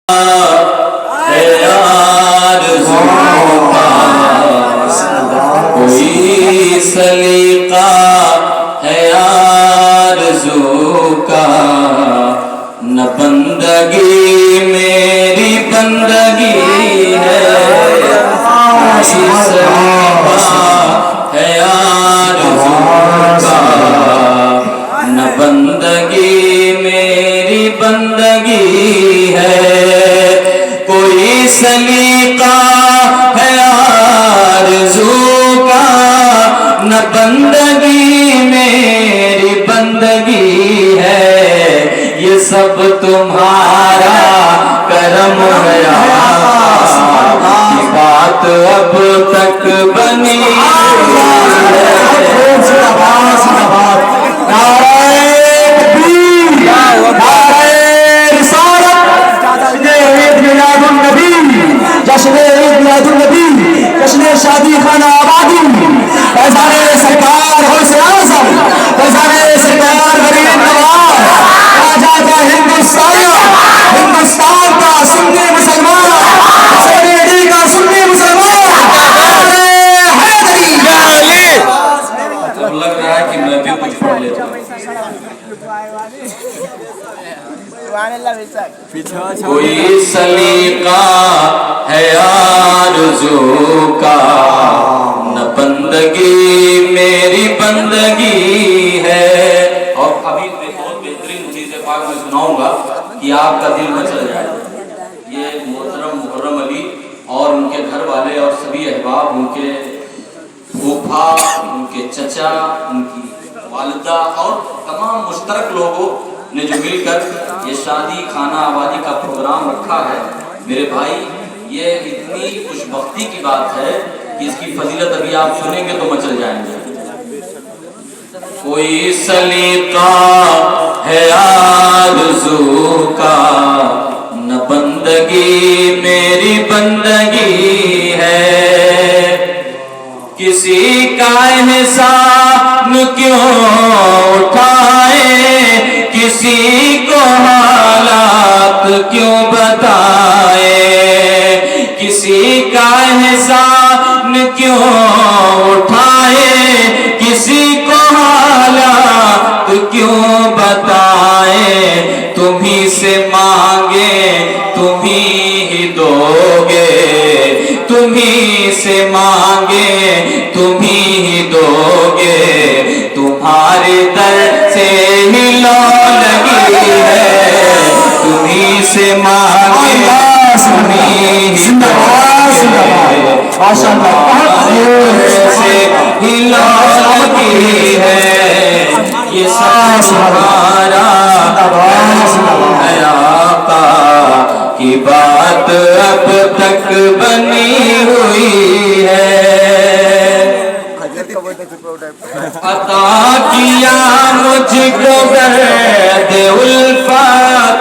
کوئی سلیقہ ہے آرزو کا، نہ بندگی میری بندگی ہے، کوئی سلیقہ ہے آرزو کا، نہ بندگی میری بندگی ہے، کوئی سلیقہ ہے آرزو کا، نہ بندگی میری بندگی ہے، یہ سب تمہارا کرم ہے، یہ بات اب تک بنی جشن عید میلاد النبی، جشن شادی خانہ آبادی، فیضان سرکار غوث اعظم، فیضان سرکار غریب نواز، راجہ کا ہندوستان، ہندوستان کا سنی مسلمان، سنی کا سنی مسلمان، اب لگ رہا ہے کہ میں بھی کچھ پڑھ لیتا ہوں۔ کوئی سلیقہ ہے آرزو کا، نہ بندگی میری بندگی ہے، اور ابھی بہت بہترین چیز پاک میں سناؤں گا کہ آپ کا دل مچل جائے۔ یہ محترم محرم علی اور ان کے گھر والے اور سبھی احباب، ان کے پھوپھا، ان کے چچا، ان کی والدہ اور تمام مشترک لوگوں نے جو مل کر یہ شادی خانہ آبادی کا پروگرام رکھا ہے، میرے بھائی یہ اتنی خوش بختی کی بات ہے کہ اس کی فضیلت ابھی آپ سنیں گے تو مچل جائیں گے۔ کوئی سلیقہ ہے آرزو کا، نہ بندگی میری بندگی ہے، کسی کا احسان کیوں اٹھائے، کسی کو حالات کیوں بتائے، کسی کا احسان کیوں اٹھائے، کسی کو حالات کیوں بتائے، تمہیں سے مانگے تمہیں ہی دو گے، تمہیں سے مانگے تمہیں ہی دو گے، تمہارے در سے ہی لو لگی ہے، تمہیں سے مانگے تمہیں ہی دو گے، تمہارے در سے ہی لو لگی ہے، یہ سب تمہارا ہے آقا کی بات اب تک بنی ہوئی ہے، عطا کیا مجھ کو درد الفت،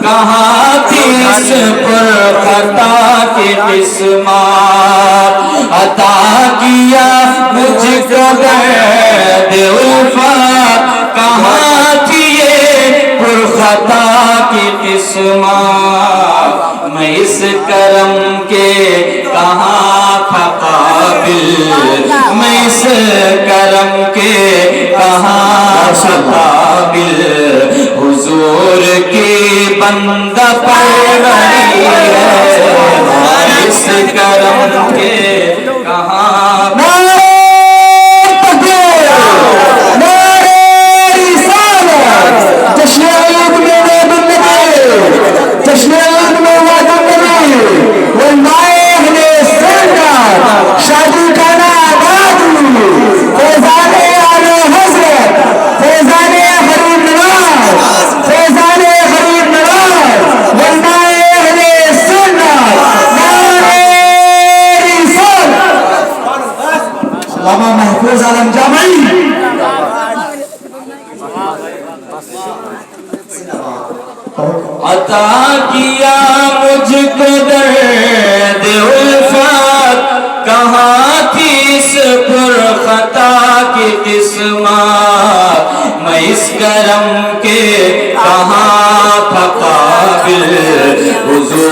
کہاں تھی اس پر خطا کی قسمت، عطا کیا مجھ کو درد الفت، کہاں تھی یہ پر خطا کی قسمت، میں اس کرم کے کہاں تھا قابل، میں اس کرم کے کہاں تھا قابل، حضور کی بندہ پروری ہے، اس کرم کے کہاں محفوظ عالم جامعی عطا کیا مجھ کو درد الفت، کہاں تھی اس پر خطا کی قسمت، میں اس کرم کے کہاں تھا قابل، حضور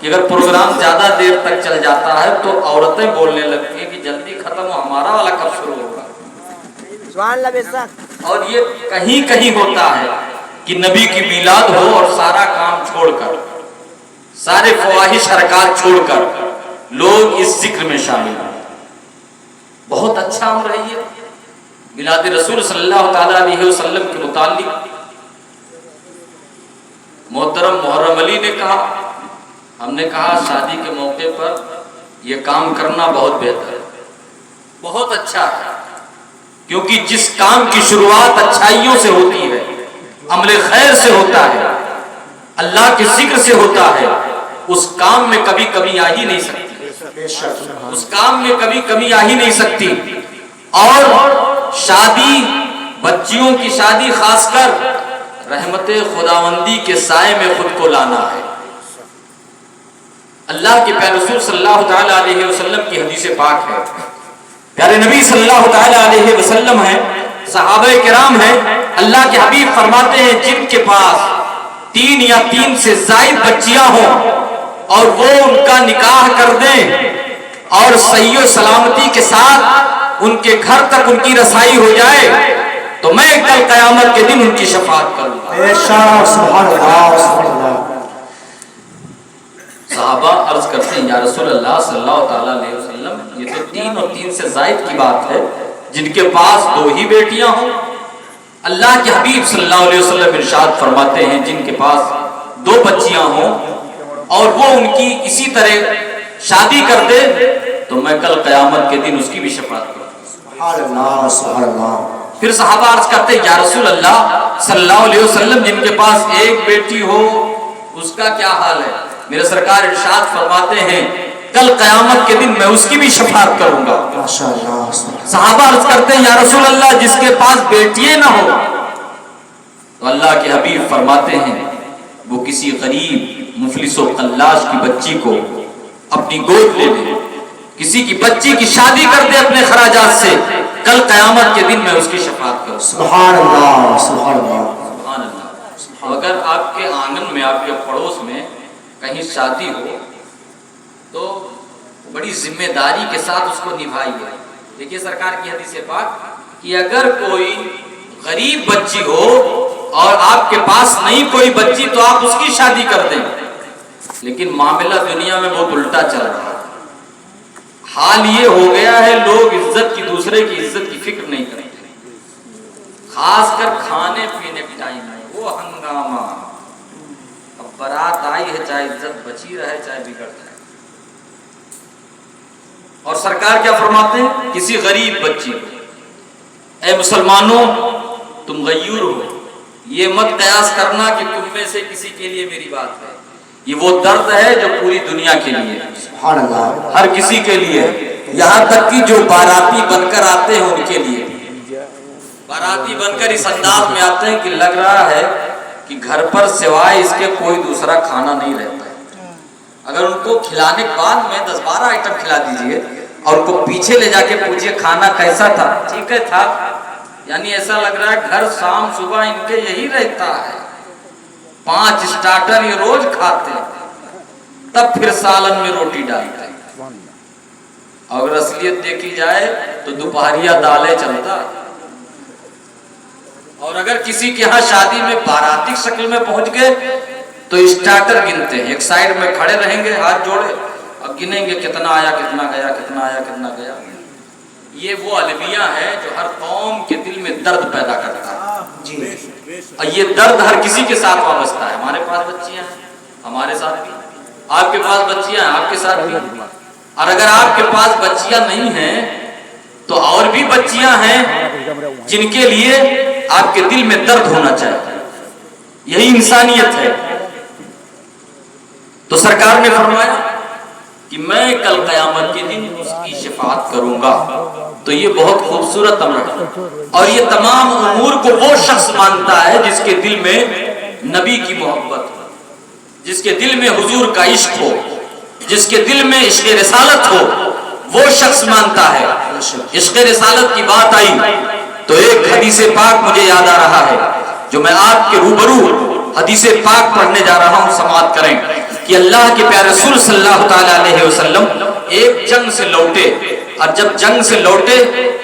کہ اگر پروگرام زیادہ دیر تک چل جاتا ہے تو عورتیں بولنے لگتی ہیں کہ جلدی ختم ہو، ہمارا والا کب شروع ہوگا. اور یہ کہیں کہیں ہوتا ہے کہ نبی کی میلاد ہو اور سارا کام چھوڑ کر، سارے فواحش حرکات چھوڑ کر لوگ اس ذکر میں شامل ہیں. بہت اچھا امر ہے یہ. میلاد رسول صلی اللہ تعالی علیہ وسلم کے متعلق محترم محرم علی نے کہا، ہم نے کہا شادی کے موقع پر یہ کام کرنا بہت بہتر ہے، بہت اچھا ہے، کیونکہ جس کام کی شروعات اچھائیوں سے ہوتی ہے، عمل خیر سے ہوتا ہے، اللہ کے ذکر سے ہوتا ہے، اس کام میں کبھی کمی آ ہی نہیں سکتی، اس کام میں کبھی کمی آ ہی نہیں سکتی. اور شادی، بچیوں کی شادی خاص کر رحمت خداوندی کے سائے میں خود کو لانا ہے. اللہ کے پیارے رسول صلی اللہ تعالی علیہ وسلم کی حدیث پاک ہے، پیارے نبی صلی اللہ تعالی علیہ وسلم ہیں، صحابہ کرام ہیں، اللہ کے حبیب فرماتے ہیں جن کے پاس 3 یا 3 سے زائد بچیاں ہوں اور وہ ان کا نکاح کر دیں اور صحیح و سلامتی کے ساتھ ان کے گھر تک ان کی رسائی ہو جائے تو میں کل قیامت کے دن ان کی شفاعت کروں گا. سبحان اللہ سبحان اللہ. صحابہ عرض کرتے ہیں یا رسول اللہ صلی اللہ تعالی علیہ وسلم، یہ تو 3 اور 3 سے زائد کی بات ہے، جن کے پاس 2 ہی بیٹیاں ہوں. اللہ کے حبیب صلی اللہ علیہ وسلم ارشاد فرماتے ہیں جن کے پاس 2 بچیاں ہوں اور وہ ان کی اسی طرح شادی کر دے تو میں کل قیامت کے دن اس کی بھی شفاعت کروں گا. سبحان اللہ سبحان اللہ. پھر صحابہ عرض کرتے ہیں یا رسول اللہ صلی اللہ علیہ وسلم جن کے پاس 1 بیٹی ہو اس کا کیا حال ہے؟ میرے سرکار ارشاد فرماتے ہیں کل قیامت کے دن میں اس کی بھی شفاعت کروں گا. صحابہ عرض کرتے ہیں یا رسول اللہ جس کے پاس بیٹیاں نہ ہو تو اللہ کے حبیب فرماتے ہیں وہ کسی غریب مفلس و قلاش کی بچی کو اپنی گود لے لے، کسی کی بچی کی شادی کر دے اپنے خراجات سے، کل قیامت کے دن میں اس کی شفاعت کروں. سبحان اللہ سبحان اللہ سبحان اللہ. اگر آپ کے آنگن میں، آپ کے پڑوس میں کہیں شادی ہو تو بڑی ذمہ داری کے ساتھ اس کو نبھائیے. دیکھیے سرکار کی حدیث پاک کہ اگر کوئی غریب بچی ہو اور آپ کے پاس نہیں کوئی بچی تو آپ اس کی شادی کر دیں. لیکن معاملہ دنیا میں بہت الٹا چل رہا ہے. حال یہ ہو گیا ہے لوگ عزت کی، دوسرے کی عزت کی فکر نہیں کرتے، خاص کر کھانے پینے کے ٹائم میں وہ ہنگامہ. اب بارات آئی ہے، چاہے عزت بچی رہے چاہے بگڑ جائے. اور سرکار کیا فرماتے ہیں کسی غریب بچی کو، اے مسلمانوں تم غیور ہو، یہ مت قیاس کرنا کہ تم میں سے کسی کے لیے میری بات ہے. یہ وہ درد ہے جو پوری دنیا کے لیے ہے، سبحان اللہ. ہر کسی کے لیے، یہاں تک کہ جو باراتی بن کر آتے ہیں ان کے لیے. باراتی بن کر اس انداز میں آتے ہیں کہ لگ رہا ہے کہ گھر پر سوائے اس کے کوئی دوسرا کھانا نہیں رہتا ہے. اگر ان کو کھلانے کے بعد میں 10-12 آئٹم کھلا دیجئے اور ان کو پیچھے لے جا کے پوچھئے کھانا کیسا تھا، ٹھیک ہے تھا، یعنی ایسا لگ رہا ہے گھر شام صبح ان کے یہی رہتا ہے. 5 اسٹارٹر یہ روز کھاتے ہیں، تب پھر سالن میں روٹی ڈالتے ہیں. اگر اصلیت دیکھی جائے تو دوپہریہ دالیں چلتا. اور اگر کسی کے ہاں شادی میں باراتی شکل میں پہنچ گئے تو اسٹارٹر گنتے ہیں، ایک سائیڈ میں کھڑے رہیں گے ہاتھ جوڑے، اب گنیں گے کتنا آیا کتنا گیا کتنا آیا کتنا گیا. یہ وہ المیہ ہے جو ہر قوم کے دل میں درد پیدا کرتا ہے. اور یہ درد ہر کسی کے ساتھ وابستہ ہے. ہمارے پاس بچیاں ہیں، ہمارے ساتھ بھی، آپ کے پاس بچیاں ہیں، آپ کے ساتھ بھی. اور اگر آپ کے پاس بچیاں نہیں ہیں تو اور بھی بچیاں ہیں جن کے لیے آپ کے دل میں درد ہونا چاہیے. یہی انسانیت ہے. تو سرکار نے فرمایا کہ میں کل قیامت کے دن اس کی شفاعت کروں گا. تو یہ بہت خوبصورت امر ہے. اور یہ تمام امور کو وہ شخص مانتا ہے جس کے دل میں نبی کی محبت ہو، جس کے دل میں حضور کا عشق ہو، جس کے دل میں عشق رسالت ہو، وہ شخص مانتا ہے. عشق رسالت کی بات آئی تو ایک حدیث پاک مجھے یاد آ رہا ہے جو میں آپ کے روبرو حدیث پاک پڑھنے جا رہا ہوں، سماعت کریں کہ اللہ کے پیارے رسول صلی اللہ تعالی علیہ وسلم ایک جنگ سے لوٹے، اور جب جنگ سے لوٹے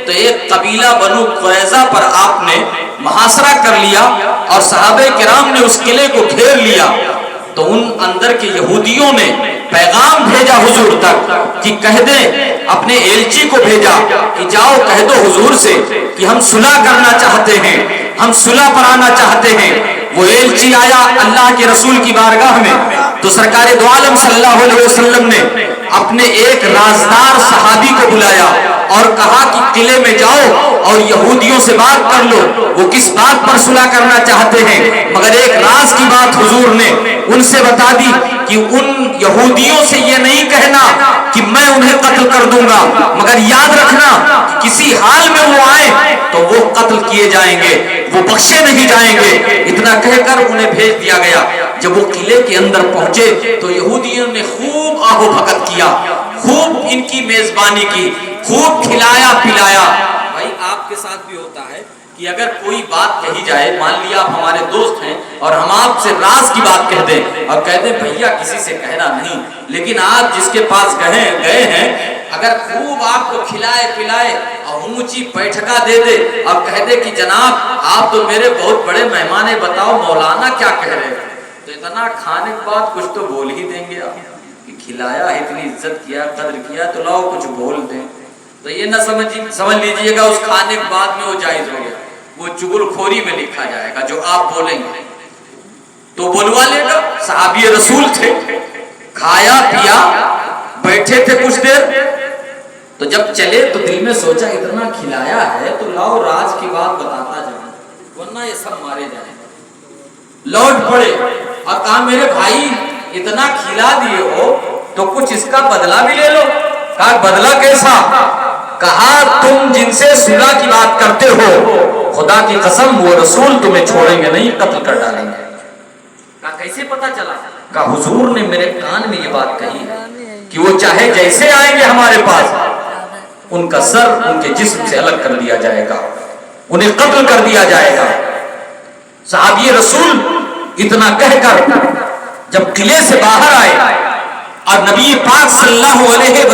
تو ایک قبیلہ بنو قریظہ پر آپ نے محاصرہ کر لیا اور صحابہ کرام نے اس قلعے کو گھیر لیا۔ تو ان اندر کے یہودیوں نے پیغام بھیجا حضور تک کہ کہہ دیں، اپنے ایلچی کو بھیجا کہ جاؤ کہہ دو حضور سے کہ ہم صلح کرنا چاہتے ہیں، ہم صلح پر آنا چاہتے ہیں۔ وہ ایلچی آیا اللہ کے رسول کی بارگاہ میں، تو سرکار دو عالم صلی اللہ علیہ وسلم نے اپنے ایک رازدار صحابی کو بلایا اور کہا کہ قلعے میں جاؤ اور یہودیوں سے بات کر لو، وہ کس بات پر صلح کرنا چاہتے ہیں، مگر ایک راز کی بات حضور نے ان سے بتا دی کہ ان یہودیوں سے یہ نہیں کہنا کہ میں انہیں قتل کر دوں گا، مگر یاد رکھنا کسی حال میں وہ آئے تو وہ قتل کیے جائیں گے، وہ بخشے نہیں جائیں گے۔ اتنا کہہ کر انہیں بھیج دیا گیا۔ جب وہ قلعے کے اندر پہنچے تو یہودیوں نے خوب آہو بھگت کیا، خوب ان کی میزبانی کی، خوب کھلایا پلایا۔ بھائی آپ کے ساتھ بھی ہوتا ہے کہ اگر کوئی بات کہی جائے، مان لیا آپ ہمارے دوست ہیں اور ہم آپ سے راز کی بات کہہ دیں اور کہہ دیں بھیا کسی سے کہنا نہیں، لیکن آپ جس کے پاس گئے ہیں اگر خوب آپ کو کھلائے پلائے اور اونچی بیٹھکا دے دے اور کہہ دے کہ جناب آپ تو میرے بہت بڑے مہمان ہیں، بتاؤ مولانا کیا کہہ رہے ہیں، تو اتنا کھانے کے بعد کچھ تو بول ہی دیں گے آپ کہ کھلایا، اتنی عزت کیا، قدر کیا، تو لاؤ کچھ بول دیں۔ تو یہ نہ سمجھ لیجئے گا اس کھانے کے بعد میں وہ جائز ہو گیا، وہ چغل خوری میں لکھا جائے گا جو آپ بولیں گے تو بولوا لے گا۔ صحابی رسول تھے، کھایا پیا، بیٹھے تھے کچھ دیر، تو جب چلے تو دل میں سوچا اتنا کھلایا ہے تو لاؤ راز کی بات بتاتا جاؤں ورنہ یہ سب مارے جائیں۔ لوٹ پڑے اور کہا میرے بھائی اتنا کھلا دیے ہو تو کچھ اس کا بدلہ بھی لے لو۔ کہا بدلہ کیسا؟ کہا تم جن سے صلح کی بات کرتے ہو خدا کی قسم وہ رسول تمہیں چھوڑیں گے نہیں، قتل کر ڈالیں گے۔ کہا کیسے پتا چلا؟ کہا حضور نے میرے کان میں یہ بات کہی ہے کہ وہ چاہے جیسے آئیں گے ہمارے پاس، ان کا سر ان کے جسم سے الگ کر دیا جائے گا، انہیں قتل کر دیا جائے گا۔ صحابی رسول اتنا کہہ کر جب قلعے سے باہر آئے اور نبی پاک صلی اللہ علیہ وسلم